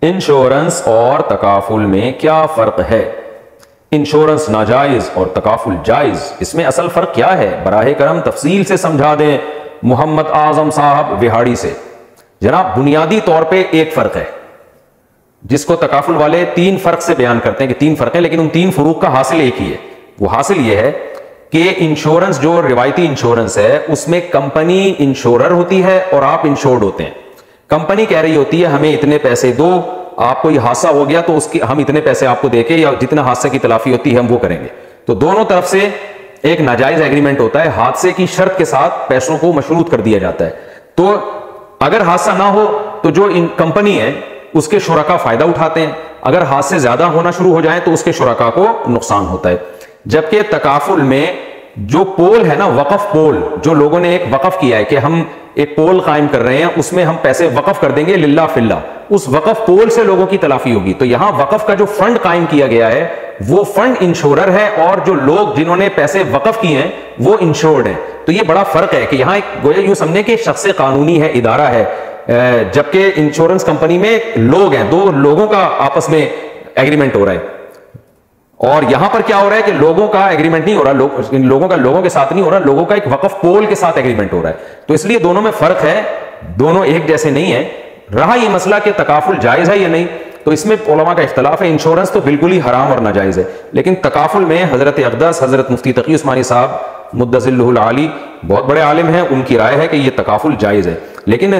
Insurance اور تکافل میں کیا فرق ہے؟ انشورنس ناجائز اور تکافل جائز، اس میں اصل فرق کیا ہے؟ براہ کرم تفصیل سے سمجھا دیں محمد اعظم صاحب وہاڑی سے۔ جناب بنیادی طور پہ ایک فرق ہے جس کو تکافل والے 3 فرق سے بیان کرتے ہیں کہ 3 فرق ہیں، لیکن ان 3 فروق کا حاصل ایک ہی ہے۔ وہ حاصل یہ ہے کہ انشورنس جو روایتی انشورنس ہے اس میں کمپنی انشورر ہوتی ہے اور آپ انشورڈ ہوتے ہیں۔ کمپنی کہہ رہی ہوتی ہے ہمیں اتنے پیسے دو، آپ کو یہ حادثہ ہو گیا تو اس کی ہم اتنے پیسے آپ کو دے کے یا جتنا حادثے کی تلافی ہوتی ہے ہم وہ کریں گے۔ تو دونوں طرف سے ایک ناجائز ایگریمنٹ ہوتا ہے، حادثے کی شرط کے ساتھ پیسوں کو مشروط کر دیا جاتا ہے۔ تو اگر حادثہ نہ ہو تو جو کمپنی ہے اس کے شرکا فائدہ اٹھاتے ہیں، اگر حادثے زیادہ ہونا شروع ہو جائیں تو اس کے شرکا کو نقصان ہوتا ہے۔ جبکہ تکافل میں جو پول ہے نا، وقف پول، جو لوگوں نے ایک وقف کیا ہے کہ ہم ایک پول قائم کر رہے ہیں، اس میں ہم پیسے وقف کر دیں گے للہ فی اللہ، اس وقف پول سے لوگوں کی تلافی ہوگی۔ تو یہاں وقف کا جو فنڈ قائم کیا گیا ہے وہ فنڈ انشورر ہے اور جو لوگ جنہوں نے پیسے وقف کیے ہیں وہ انشورڈ ہیں۔ تو یہ بڑا فرق ہے کہ یہاں ایک گویا یوں سمجھیں کہ شخص قانونی ہے، ادارہ ہے، جبکہ انشورنس کمپنی میں لوگ ہیں، 2 لوگوں کا آپس میں ایگریمنٹ ہو رہا ہے۔ اور یہاں پر کیا ہو رہا ہے کہ لوگوں کا ایگریمنٹ نہیں ہو رہا، لوگوں کا لوگوں کے ساتھ نہیں ہو رہا، لوگوں کا ایک وقف پول کے ساتھ ایگریمنٹ ہو رہا ہے۔ تو اس لیے دونوں میں فرق ہے، دونوں ایک جیسے نہیں ہیں۔ رہا یہ مسئلہ کہ تکافل جائز ہے یا نہیں، تو اس میں علماء کا اختلاف ہے۔ انشورنس تو بالکل ہی حرام اور ناجائز ہے، لیکن تکافل میں حضرت اقدس حضرت مفتی تقی عثمانی صاحب مد ظلہ العالی بہت بڑے عالم ہیں، ان کی رائے ہے کہ یہ تکافل جائز ہے، لیکن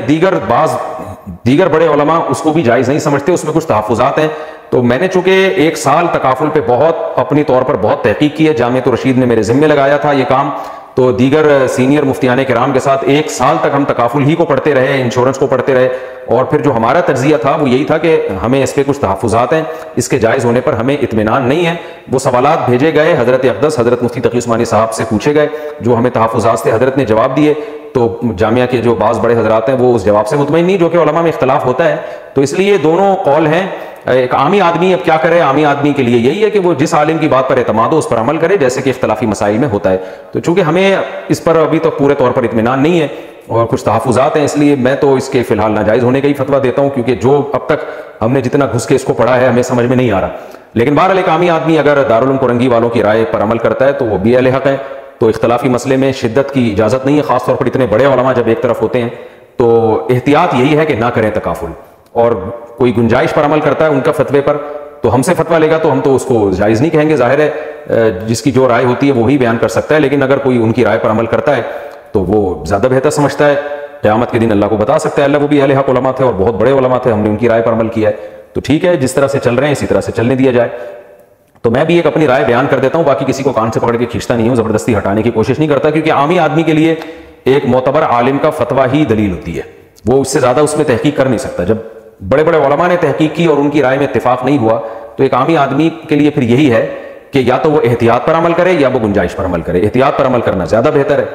دیگر بڑے علماء اس کو بھی جائز نہیں سمجھتے، اس میں کچھ تحفظات ہیں۔ تو میں نے چونکہ 1 سال تکافل پہ بہت اپنی طور پر بہت تحقیق کی ہے، جامعۃ الرشید نے میرے ذمے لگایا تھا یہ کام، تو دیگر سینئر مفتیان کرام کے ساتھ 1 سال تک ہم تکافل ہی کو پڑھتے رہے، انشورنس کو پڑھتے رہے، اور پھر جو ہمارا تجزیہ تھا وہ یہی تھا کہ ہمیں اس پہ کچھ تحفظات ہیں، اس کے جائز ہونے پر ہمیں اطمینان نہیں ہے۔ وہ سوالات بھیجے گئے حضرت اقدس حضرت مفتی تقی عثمانی صاحب سے پوچھے گئے، جو ہمیں تحفظات تھے حضرت نے جواب دیے، تو جامعہ کے جو بعض بڑے حضرات ہیں وہ اس جواب سے مطمئن نہیں، جو کہ علماء میں اختلاف ہوتا ہے۔ تو اس لیے دونوں قول ہیں۔ ایک عامی آدمی اب کیا کرے؟ عامی آدمی کے لیے یہی ہے کہ وہ جس عالم کی بات پر اعتماد ہو اس پر عمل کرے، جیسے کہ اختلافی مسائل میں ہوتا ہے۔ تو چونکہ ہمیں اس پر ابھی تک پورے طور پر اطمینان نہیں ہے اور کچھ تحفظات ہیں، اس لیے میں تو اس کے فی الحال ناجائز ہونے کا ہی فتویٰ دیتا ہوں، کیونکہ جو اب تک ہم نے جتنا گھس کے اس کو پڑھا ہے ہمیں سمجھ میں نہیں آ رہا۔ لیکن بہرحال ایک عامی آدمی اگر دارالعلوم کورنگی والوں کی رائے پر عمل کرتا ہے تو وہ بھی اہل حق ہے۔ تو اختلافی مسئلے میں شدت کی اجازت نہیں ہے، خاص طور پر اتنے بڑے علماء جب ایک طرف ہوتے ہیں، تو احتیاط یہی ہے کہ نہ کریں تکافل۔ اور کوئی گنجائش پر عمل کرتا ہے ان کا فتوے پر، تو ہم سے فتویٰ لے گا تو ہم تو اس کو جائز نہیں کہیں گے، ظاہر ہے جس کی جو رائے ہوتی ہے وہی بیان کر سکتا ہے، لیکن اگر کوئی ان کی رائے پر عمل کرتا ہے تو وہ زیادہ بہتر سمجھتا ہے، قیامت کے دن اللہ کو بتا سکتا ہے، اللہ وہ بھی اہل حق علماء تھے اور بہت بڑے علماء تھے، ہم نے ان کی رائے پر عمل کیا ہے، تو ٹھیک ہے جس طرح سے چل رہے ہیں اسی طرح سے چلنے دیا جائے۔ تو میں بھی ایک اپنی رائے بیان کر دیتا ہوں، باقی کسی کو کان سے پکڑ کے کھینچتا نہیں ہوں، زبردستی ہٹانے کی کوشش نہیں کرتا، کیونکہ عامی آدمی کے لیے ایک معتبر عالم کا فتویٰ ہی دلیل ہوتی ہے، وہ اس سے زیادہ اس میں تحقیق کر نہیں سکتا۔ جب بڑے بڑے علماء نے تحقیق کی اور ان کی رائے میں اتفاق نہیں ہوا تو ایک عامی آدمی کے لیے پھر یہی ہے کہ یا تو وہ احتیاط پر عمل کرے یا وہ گنجائش پر عمل کرے، احتیاط پر عمل کرنا زیادہ بہتر ہے۔